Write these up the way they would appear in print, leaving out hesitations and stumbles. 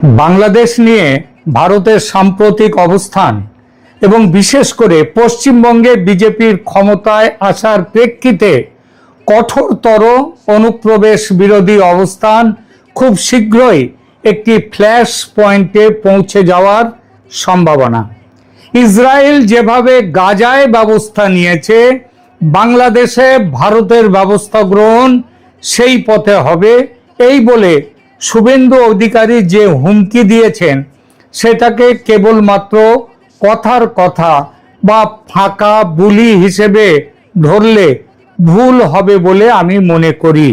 বাংলাদেশ নিয়ে ভারতের সাম্প্রতিক অবস্থান এবং বিশেষ করে পশ্চিমবঙ্গে বিজেপির ক্ষমতায় আসার প্রেক্ষিতে কঠোরতর অনুপ্রবেশ বিরোধী অবস্থান খুব শীঘ্রই একটি ফ্ল্যাশ পয়েন্টে পৌঁছে যাওয়ার সম্ভাবনা। ইসরায়েল যেভাবে গাজায় ব্যবস্থা নিয়েছে, বাংলাদেশে ভারতের ব্যবস্থা গ্রহণ সেই পথে হবে, এই বলে শুভেন্দু অধিকারী যে হুমকি দিয়েছেন সেটাকে কেবলমাত্র কথার কথা বা ফাঁকা বুলি হিসেবে ধরলে ভুল হবে বলে আমি মনে করি।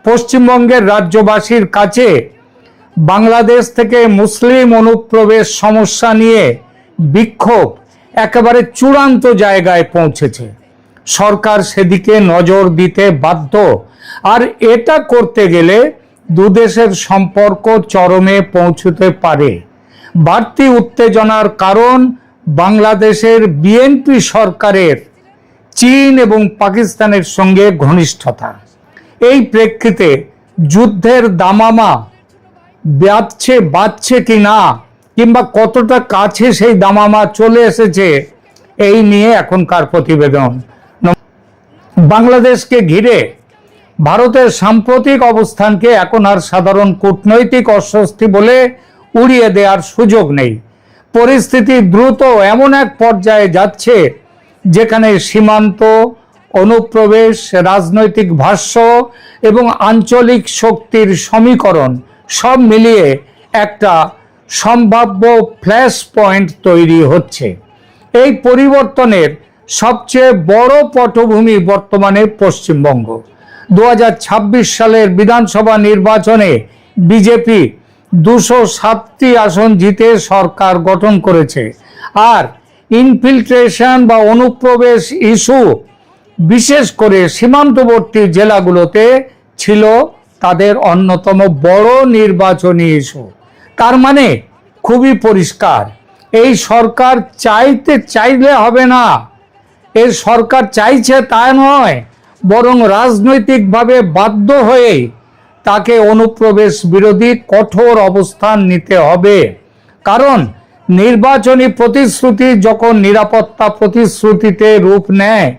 পশ্চিমবঙ্গের রাজ্যবাসীর কাছে বাংলাদেশ থেকে মুসলিম অনুপ্রবেশ সমস্যা নিয়ে বিক্ষোভ একেবারে চূড়ান্ত জায়গায় পৌঁছেছে। সরকার সেদিকে নজর দিতে বাধ্য, আর এটা করতে গেলে দুদেশের সম্পর্ক চরমে পৌঁছতে পারে। বাড়তি উত্তেজনার কারণ বাংলাদেশের বিএনপি সরকারের চীন এবং পাকিস্তানের সঙ্গে ঘনিষ্ঠতা। এই প্রেক্ষিতে যুদ্ধের দামামা বাজছে কি না, কিংবা কতটা কাছে সেই দামামা চলে এসেছে, এই নিয়ে এখনকার প্রতিবেদন। বাংলাদেশকে ঘিরে ভারতের সাম্প্রতিক অবস্থানকে এখন আর সাধারণ কূটনৈতিক অস্বস্তি বলে উড়িয়ে দেওয়ার সুযোগ নেই। পরিস্থিতি দ্রুত এমন এক পর্যায়ে যাচ্ছে যেখানে সীমান্ত, অনুপ্রবেশ, রাজনৈতিক ভাষ্য এবং আঞ্চলিক শক্তির সমীকরণ সব মিলিয়ে একটা সম্ভাব্য ফ্ল্যাশ পয়েন্ট তৈরি হচ্ছে। এই পরিবর্তনের সবচেয়ে বড় পটভূমি বর্তমানে পশ্চিমবঙ্গ। 2026 সালের বিধানসভা নির্বাচনে বিজেপি 207টি আসন জিতে সরকার গঠন করেছে, আর ইনফিল্ট্রেশন বা অনুপ্রবেশ ইস্যু বিশেষ করে সীমান্তবর্তী জেলাগুলোতে ছিল তাদের অন্যতম বড় নির্বাচনী ইস্যু। তার মানে খুবই পরিষ্কার, এই সরকার চাইলে হবে না। এই সরকার চাইছে তা নয়, বরং রাজনৈতিকভাবে বাধ্য হয়ে তাকে অনুপ্রবেশ বিরোধী কঠোর অবস্থান নিতে হবে। কারণ নির্বাচনী প্রতিশ্রুতি যখন নিরাপত্তা প্রতিশ্রুতিতে রূপ নেয়,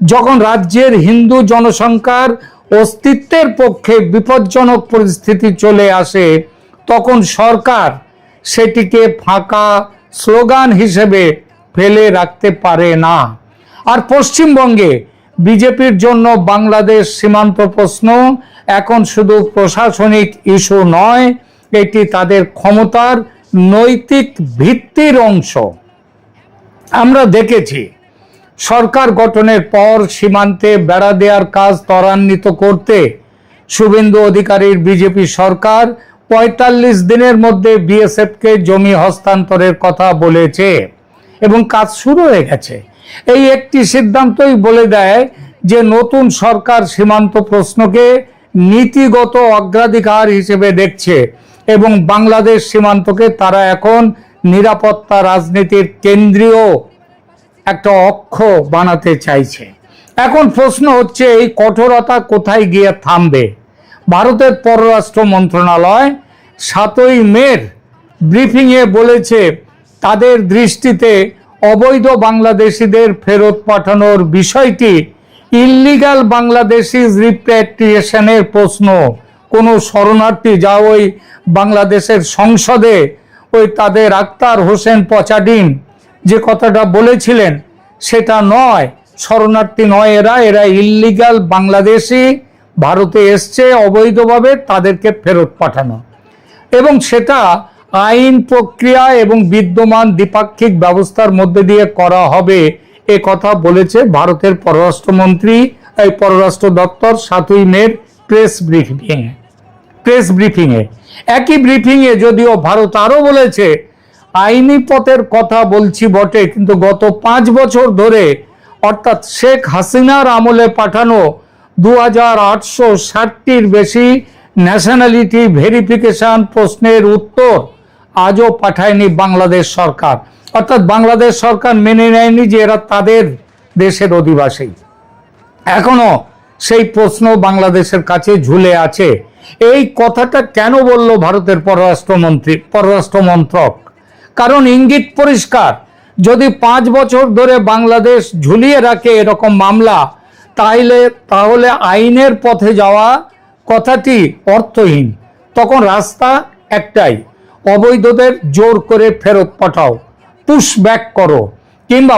যখন রাজ্যের হিন্দু জনসংখ্যার অস্তিত্বের পক্ষে বিপজ্জনক পরিস্থিতি চলে আসে, তখন সরকার সেটিকে ফাঁকা স্লোগান হিসেবে ফেলে রাখতে পারে না। আর পশ্চিমবঙ্গে বিজেপির জন্য বাংলাদেশ সীমান্ত প্রশ্ন এখন শুধু প্রশাসনিক ইস্যু নয়, এটি তাদের ক্ষমতার নৈতিক ভিত্তির অংশ। আমরা দেখেছি সরকার গঠনের পর সীমান্তে বেড়া দেওয়ার কাজ ত্বরান্বিত করতে শুভেন্দু অধিকারীর বিজেপি সরকার 45 দিনের মধ্যে বিএসএফকে জমি হস্তান্তরের কথা বলেছে এবং কাজ শুরু হয়ে গেছে। এই একটি সিদ্ধান্তই বলে দেয় যে নতুন সরকার সীমান্ত প্রশ্নকে নীতিগত অগ্রাধিকার হিসেবে দেখছে এবং বাংলাদেশ সীমান্তকে তারা এখন নিরাপত্তা রাজনীতির কেন্দ্রীয় একটা অক্ষ বানাতে চাইছে। এখন প্রশ্ন হচ্ছে, এই কঠোরতা কোথায় গিয়ে থামবে? ভারতের পররাষ্ট্র মন্ত্রণালয় 7ই মের ব্রিফিংয়ে বলেছে তাদের দৃষ্টিতে অবৈধ বাংলাদেশিদের ফেরত পাঠানোর বিষয়টি ইল্লিগাল বাংলাদেশিজ রিপ্যাট্রিয়েশনের প্রশ্ন। কোনো শরণার্থী যা ওই বাংলাদেশের সংসদে ওই তাদের আক্তার হোসেন পচাডিন যে কথাটা বলেছিলেন সেটা নয়। শরণার্থী নয়, এরা ইল্লিগাল বাংলাদেশি, ভারতে এসছে অবৈধভাবে, তাদেরকে ফেরত পাঠানো, এবং সেটা আইন প্রক্রিয়া এবং বিদ্যমান দ্বিপাক্ষিক ব্যবস্থার মধ্যে দিয়ে করা হবে, এ কথা বলেছে ভারতের পররাষ্ট্র দপ্তর 7ই মের প্রেস ব্রিফিংয়ে। একই ব্রিফিংয়ে যদিও ভারত আরও বলেছে, আইনি পথের কথা বলছি বটে, কিন্তু গত 5 বছর ধরে অর্থাৎ শেখ হাসিনার আমলে পাঠানো 2860টির বেশি ন্যাশনালিটি ভেরিফিকেশন প্রশ্নের উত্তর আজও পাঠায়নি বাংলাদেশ সরকার। অর্থাৎ বাংলাদেশ সরকার মেনে নেয়নি যে এরা তাদের দেশের অধিবাসী। এখনো সেই প্রশ্ন বাংলাদেশের কাছে ঝুলে আছে। এই কথাটা কেন বলল ভারতের পররাষ্ট্র মন্ত্রক? কারণ ইঙ্গিত পরিষ্কার, যদি 5 বছর ধরে বাংলাদেশ ঝুলিয়ে রাখে এরকম মামলা, তাহলে আইনের পথে যাওয়া কথাটি অর্থহীন। তখন রাস্তা একটাই, অবৈধদের জোর করে ফেরত পাঠাও, পুশ ব্যাক করো, কিংবা